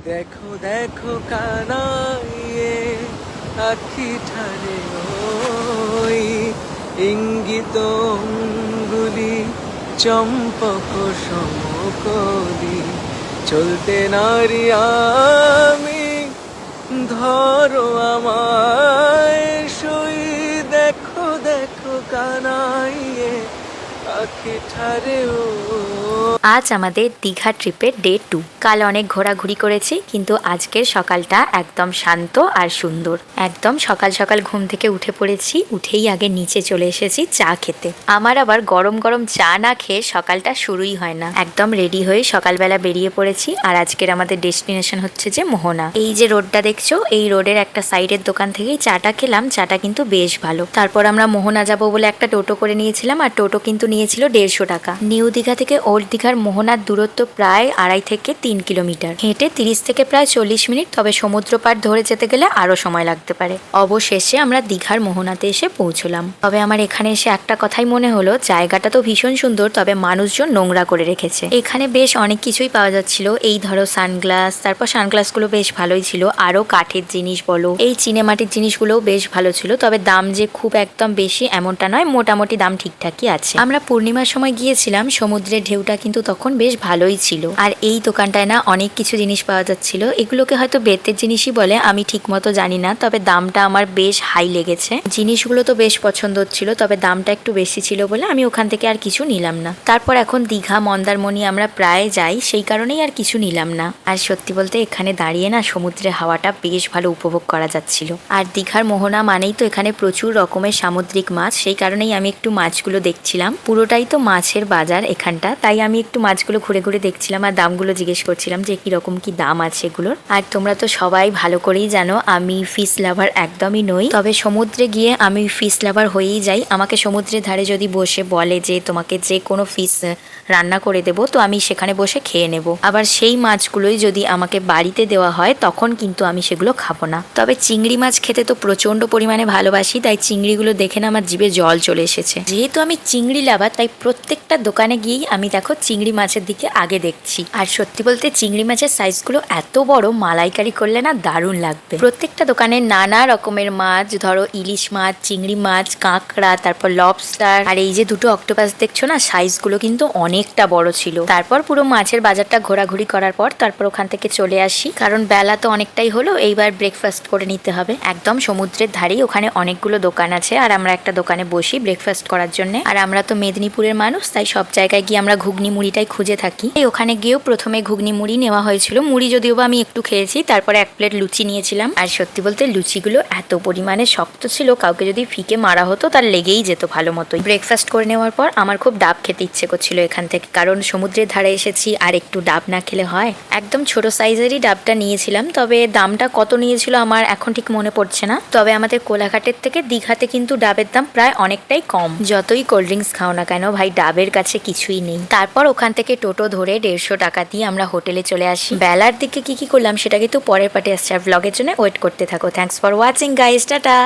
দেখো দেখো কানাইয়ে আখি ঠারে ওই ইঙ্গিত অঙ্গুলি চম্পক সমকলি চলতে নারি আমি ধরো আমায় সই দেখো দেখো কানাইয়ে আখি ঠারে ও। আজ আমাদের দীঘা ট্রিপের ডে 2। কাল অনেক ঘোরাঘুরি করেছি, কিন্তু আজকের সকালটা একদম শান্ত আর সুন্দর। একদম সকাল সকাল ঘুম থেকে উঠে পড়েছি, উঠেই আগে নিচে চলে এসেছি চা খেতে। আমার আবার গরম গরম চা না খেয়ে সকালটা শুরুই হয় না। একদম রেডি হয়ে সকালবেলা বেরিয়ে পড়েছি। আর আজকের আমাদের ডেস্টিনেশন হচ্ছে যে মোহনা। এই যে রোডটা দেখছো, এই রোডের একটা সাইডের দোকান থেকেই চাটা খেলাম। চাটা কিন্তু বেশ ভালো। তারপর আমরা মোহনা যাব বলে একটা টোটো করে নিয়েছিলাম, আর টোটো কিন্তু নিয়েছিল 150 টাকা। নিউ দীঘা থেকে ওল্ড দীঘার মোহনার দূরত্ব প্রায় 2.5 থেকে 3 কিলোমিটার। হেঁটে 30 থেকে প্রায় 40 মিনিট, তবে সমুদ্র পার ধরে যেতে গেলে আরো সময় লাগতে পারে। অবশেষে আমরা দীঘার মোহনাতে এসে পৌঁছলাম। তবে আমার এখানে এসে একটা কথাই মনে হলো, জায়গাটা তো ভীষণ সুন্দর, তবে মানুষজন নোংরা করে রেখেছে। এখানে বেশ অনেক কিছুই পাওয়া যাচ্ছিল, এই ধরো সানগ্লাস, তারপর সানগ্লাসগুলো বেশ ভালোই ছিল, আরো কাঠের জিনিস বলো, এই চিনেমাটির জিনিসগুলোও বেশ ভালো ছিল। তবে দাম যে খুব একদম বেশি এমনটা নয়, মোটামুটি দাম ঠিকঠাকই আছে। আমরা পূর্ণিমার সময় গিয়েছিলাম, সমুদ্রের ঢেউটা কিন্তু তখন বেশ ভালোই ছিল। আর এই দোকানটায় না অনেক কিছু জিনিস পাওয়া যাচ্ছিল। এগুলোকে হয়তো বেতের জিনিসই বলে, আমি ঠিক মতো জানি না, তবে দামটা আমার বেশ হাই লেগেছে। জিনিসগুলো তো বেশ পছন্দ হচ্ছিল, তবে দামটা একটু বেশি ছিল বলে আমি ওখান থেকে আর কিছু নিলাম না। তারপর এখন দীঘা মন্দারমণি আমরা প্রায় যাই, সেই কারণেই আর কিছু নিলাম না। আর সত্যি বলতে এখানে দাঁড়িয়ে না সমুদ্রের হাওয়াটা বেশ ভালো উপভোগ করা যাচ্ছিল। আর দীঘার মোহনা মানেই তো এখানে প্রচুর রকমের সামুদ্রিক মাছ, সেই কারণেই আমি একটু মাছগুলো দেখছিলাম। পুরোটাই তো মাছের বাজার এখানটা, তাই আমি একটু মাছগুলো ঘুরে ঘুরে দেখছিলাম আর দামগুলো জিজ্ঞেস করছিলাম যে কিরকম কি দাম আছে এগুলোর। আর তোমরা তো সবাই ভালো করেই জানো আমি ফিশ লাভার একদমই নই, তবে সমুদ্রে গিয়ে আমি ফিশ লাভার হয়েই যাই। আমাকে সমুদ্রের ধারে যদি বসে বলে যে তোমাকে যে কোনো ফিশ রান্না করে দেবো, তো আমি সেখানে বসে খেয়ে নেব। আবার সেই মাছগুলোই যদি আমাকে বাড়িতে দেওয়া হয় তখন কিন্তু আমি সেগুলো খাবো না। তবে চিংড়ি মাছ খেতে তো প্রচন্ড পরিমাণে ভালোবাসি, তাই চিংড়িগুলো দেখে না আমার জিভে জল চলে এসেছে। যেহেতু আমি চিংড়ি লাভার, তাই প্রত্যেকটা দোকানে গিয়েই আমি দেখো চিংড়ি মাছের দিকে আগে দেখছি। আর সত্যি বলতে চিংড়ি মাছের সাইজগুলো এত বড়, মালাইকারি করলে না দারুণ লাগবে। প্রত্যেকটা দোকানে নানা রকমের মাছ, ধরো ইলিশ মাছ, চিংড়ি মাছ, কাঁকড়া, তারপর লবস্টার, আর এই যে দুটো অক্টোপাস দেখছো না, সাইজগুলো কিন্তু অনেকটা বড় ছিল। তারপর পুরো মাছের বাজারটা ঘোরাঘুরি করার পর তারপর ওখান থেকে চলে আসি, কারণ বেলা তো অনেকটাই হলো, এইবার ব্রেকফাস্ট করে নিতে হবে। একদম সমুদ্রের ধারেই ওখানে অনেকগুলো দোকান আছে, আর আমরা একটা দোকানে বসি ব্রেকফাস্ট করার জন্য। আর আমরা তো মেদিনীপুরের মানুষ, তাই সব জায়গায় গিয়ে আমরা ঘুগনি মুড়িটাই খুঁজে থাকি। এই ওখানে গিয়েও প্রথমে ঘুগনি মুড়ি নেওয়া হয়েছিল, মুড়ি যদিও বা আমি একটু খেয়েছি, তারপরে 1 প্লেট লুচি নিয়েছিলাম। আর সত্যি বলতে লুচিগুলো এত পরিমাণে শক্ত ছিল, কাউকে যদি ফিকে মারা হতো তার লেগেই যেত ভালো মতোই। ব্রেকফাস্ট করে নেওয়ার পর আমার খুব ডাব খেতে ইচ্ছে করছিল এখান থেকে, কারণ সমুদ্রের ধারে এসেছি আর একটু ডাব না খেলে হয়। একদম ছোট সাইজেরই ডাবটা নিয়েছিলাম, তবে দামটা কত নিয়েছিল আমার এখন ঠিক মনে পড়ছে না। তবে আমাদের কোলাঘাটের থেকে দীঘাতে কিন্তু ডাবের দাম প্রায় অনেকটাই কম। যতই কোল্ড ড্রিঙ্কস খাও না কেন ভাই, ডাবের কাছে কিছুই নেই। তারপর ওখান থেকে টোটো ধরে 150 টাকা দিয়ে আমরা হোটেলে চলে আসি। বেলার দিকে কি করলাম সেটা কিন্তু পরের পার্টে আসছে, আর ব্লগের জন্য ওয়েট করতে থাকো। Thanks for watching guys, tata.